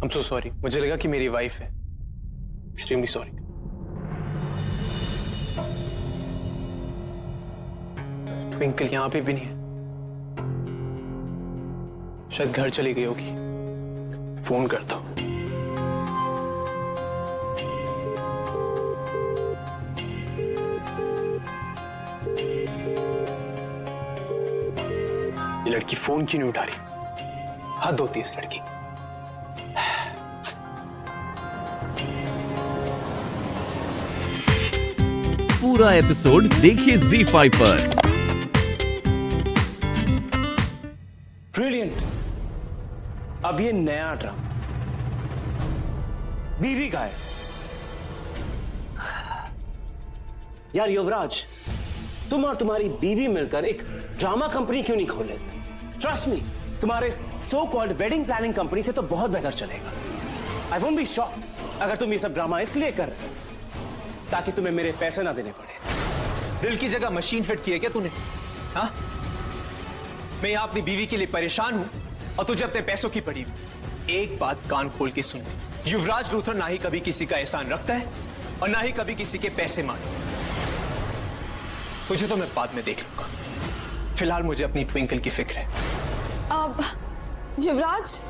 I'm so sorry. मुझे लगा कि मेरी वाइफ है. Extremely sorry. ट्विंकल यहाँ पे भी नहीं है. शायद घर चली गई होगी. फोन करता हूँ. ये लड़की फोन क्यों नहीं उठा रही? हद होती है इस लड़की. पूरा एपिसोड देखिए ZEE5 पर। ब्रिलियंट। अब ये नया ड्रामा, बीवी का है। यार युवराज, तुम और तुम्हारी बीवी मिलकर एक ड्रामा कंपनी क्यों नहीं खोल लेते? ट्रस्ट मी, तुम्हारे so called wedding planning company से तो बहुत बेहतर चलेगा। आई वोंट बी शॉक्ड अगर तुम ये सब ड्रामा इसलिए कर रहे हो ताकि तुम्हें मेरे पैसे ना देने पड़े। दिल की जगह मशीन फिट की है क्या तूने? हाँ? मैं यहां अपनी बीवी के लिए परेशान हूं और तुझे अपने पैसों की पड़ी। एक बात कान खोल के सुन, युवराज लूथर ना ही कभी किसी का एहसान रखता है और ना ही कभी किसी के पैसे मांगता। तुझे तो मैं बाद में देख लूंगा, फिलहाल मुझे अपनी ट्विंकल की फिक्र है। अब युवराज,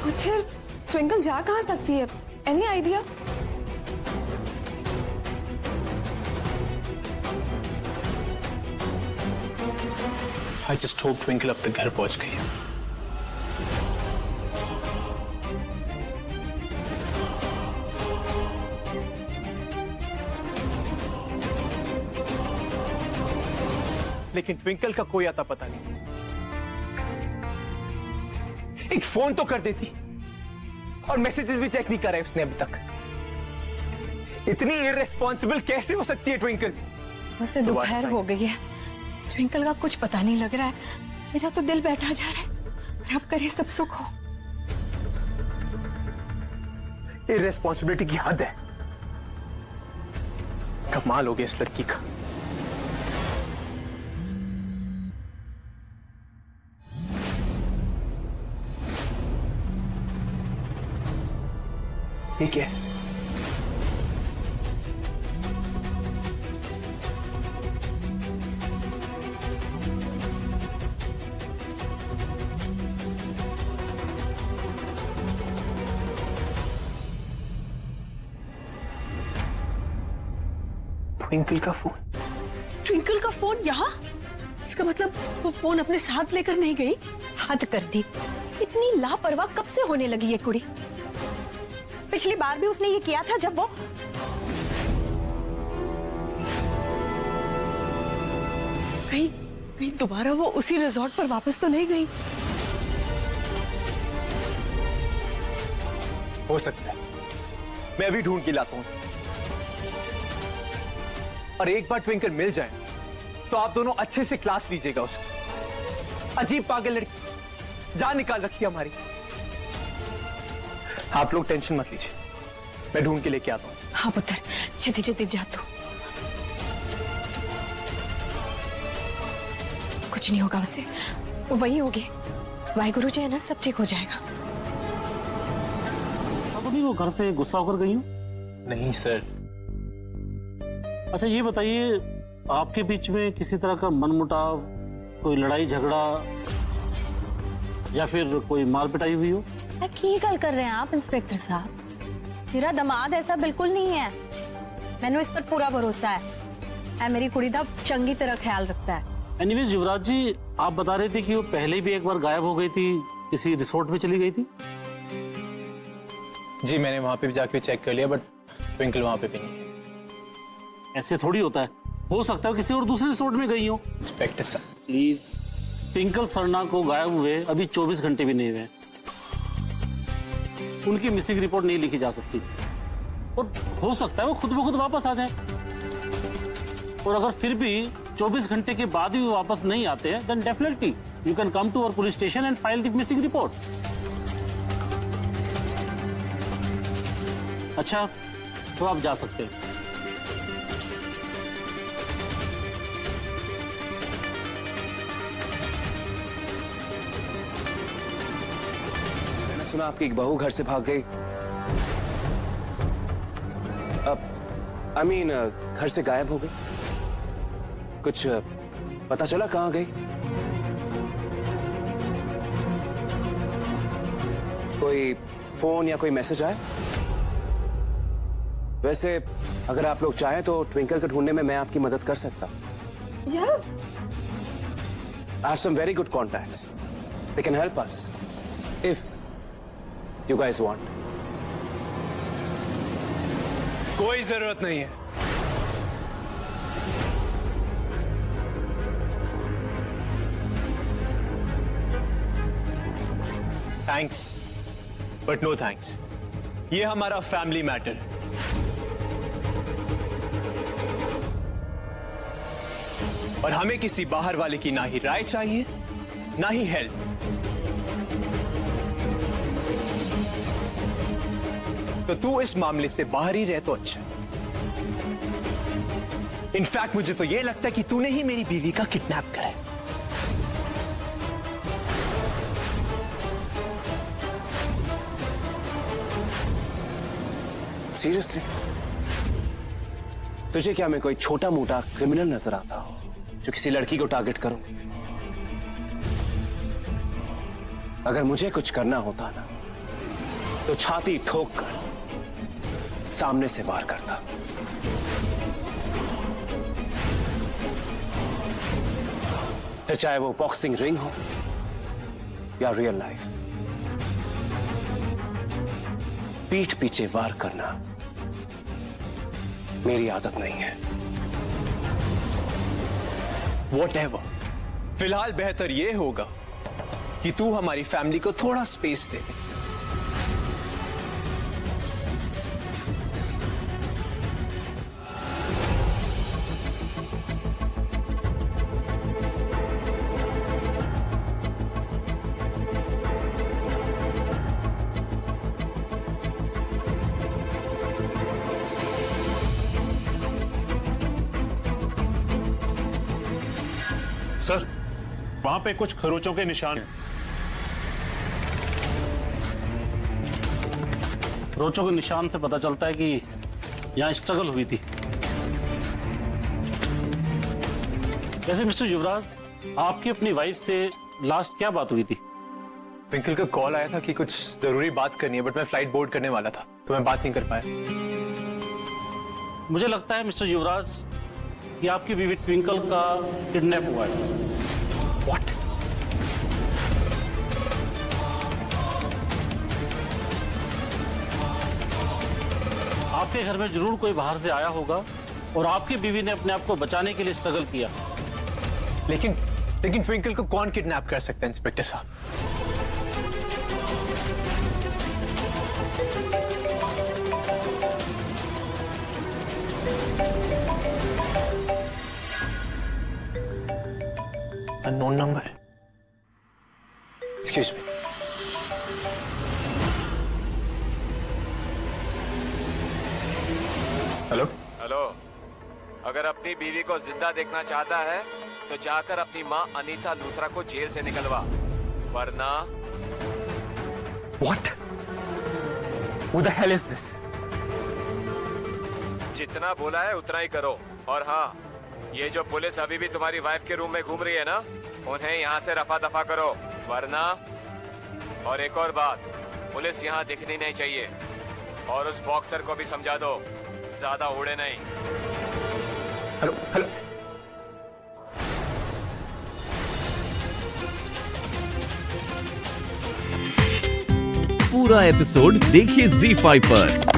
आखिर ट्विंकल जा कहाँ सकती है? Any idea? I just hope twinkle अब तक घर पहुंच गई है। लेकिन ट्विंकल का कोई आता पता नहीं। एक फोन तो कर देती और मैसेजेस भी चेक नहीं करे उसने अभी तक। इतनी इररिस्पॉन्सिबल कैसे हो सकती है ट्विंकल? मुझसे दोपहर हो गई है, ट्विंकल का कुछ पता नहीं लग रहा है। मेरा तो दिल बैठा जा रहा है। रब करे सब सुख हो। इररिस्पॉन्सिबिलिटी की हद है। कमाल हो गया इस लड़की का। ठीक है, ट्विंकल का फोन। ट्विंकल का फोन यहाँ? इसका मतलब वो फोन अपने साथ लेकर नहीं गई? हद कर दी। इतनी लापरवाह कब से होने लगी ये कुड़ी? पिछली बार भी उसने ये किया था जब वो कहीं दोबारा वो उसी रिजॉर्ट पर वापस तो नहीं गई? हो सकता है, मैं अभी ढूंढ के लाता हूं। और एक बार ट्विंकल मिल जाए तो आप दोनों अच्छे से क्लास लीजिएगा उसकी। अजीब पागल लड़की, जान निकाल रखी है हमारी। आप लोग टेंशन मत लीजिए, मैं ढूंढ के लेके आता हूं। हाँ पुत्र, जल्दी जल्दी जा तू। कुछ नहीं होगा उससे, वो वही होगी। वाहिगुरु जी है ना, सब ठीक हो जाएगा। ऐसा तो नहीं वो घर से गुस्सा होकर गई हूँ? नहीं सर। अच्छा ये बताइए, आपके बीच में किसी तरह का मनमुटाव, कोई लड़ाई झगड़ा या फिर कोई मार पिटाई हुई हो? की गल कर रहे हैं आप इंस्पेक्टर साहब? मेरा दमाद ऐसा बिल्कुल नहीं है। मैंने इस पर पूरा भरोसा है। मेरी कुड़ी दा चंगी तरह ख्याल रखता है। एनीवेज युवराज जी, आप बता रहे थे कि वो पहले भी एक बार गायब हो गई थी, किसी रिसोर्ट में चली गई थी। जी मैंने वहां पे भी जाके चेक कर लिया, बट ट्विंकल वहां पे भी नहीं है। ऐसे थोड़ी होता है, हो सकता है किसी और दूसरे रिसोर्ट में गई हो। इंस्पेक्टर साहब प्लीज, ट्विंकल सरना को गायब हुए अभी 24 घंटे भी नहीं हुए। उनकी मिसिंग रिपोर्ट नहीं लिखी जा सकती और हो सकता है वो खुद ब खुद वापस आ जाए। और अगर फिर भी 24 घंटे के बाद भी वो वापस नहीं आते हैं, then definitely you can come to our police station and file the missing report. अच्छा, तो आप जा सकते हैं। मैंने सुना आपकी एक बहू घर से भाग गई। घर से गायब हो गई। कुछ पता चला कहां गई? कोई फोन या कोई मैसेज आया? वैसे अगर आप लोग चाहें तो ट्विंकल को ढूंढने में मैं आपकी मदद कर सकता हूं। I have some very good contacts. They can help us if you guys want. कोई जरूरत नहीं है। Thanks but no thanks. ये हमारा फैमिली मैटर है। और हमें किसी बाहर वाले की ना ही राय चाहिए ना ही हेल्प। तो तू इस मामले से बाहर ही रहे तो अच्छा। इनफैक्ट मुझे तो यह लगता है कि तूने ही मेरी बीवी का किडनैप करा है। सीरियसली? तुझे क्या मैं कोई छोटा मोटा क्रिमिनल नजर आता हूं जो किसी लड़की को टारगेट करूं? अगर मुझे कुछ करना होता ना तो छाती ठोक कर सामने से वार करता। फिर चाहे वो बॉक्सिंग रिंग हो या रियल लाइफ, पीठ पीछे वार करना मेरी आदत नहीं है। Whatever. फिलहाल बेहतर यह होगा कि तू हमारी फैमिली को थोड़ा स्पेस दे दे। सर, वहां पे कुछ खरोचों के निशान हैं। खरोचों के निशान से पता चलता है कि यहां स्ट्रगल हुई थी। वैसे मिस्टर युवराज, आपकी अपनी वाइफ से लास्ट क्या बात हुई थी? ट्विंकल का कॉल आया था कि कुछ जरूरी बात करनी है, बट मैं फ्लाइट बोर्ड करने वाला था तो मैं बात नहीं कर पाया। मुझे लगता है मिस्टर युवराज कि आपकी बीवी ट्विंकल का किडनैप हुआ है। What? आपके घर में जरूर कोई बाहर से आया होगा और आपकी बीवी ने अपने आप को बचाने के लिए स्ट्रगल किया। लेकिन ट्विंकल को कौन किडनैप कर सकता है इंस्पेक्टर साहब? Unknown number. Excuse me. Hello hello, अगर अपनी बीवी को जिंदा देखना चाहता है तो जाकर अपनी माँ अनीता लूथरा को जेल से निकलवा, वरना। What? Who the hell is this? जितना बोला है उतना ही करो। और हाँ, ये जो पुलिस अभी भी तुम्हारी वाइफ के रूम में घूम रही है ना, उन्हें यहाँ से रफा दफा करो, वरना। और एक और बात, पुलिस यहाँ दिखनी नहीं चाहिए। और उस बॉक्सर को भी समझा दो, ज्यादा उड़े नहीं। Hello hello. पूरा एपिसोड देखिए ZEE5 पर।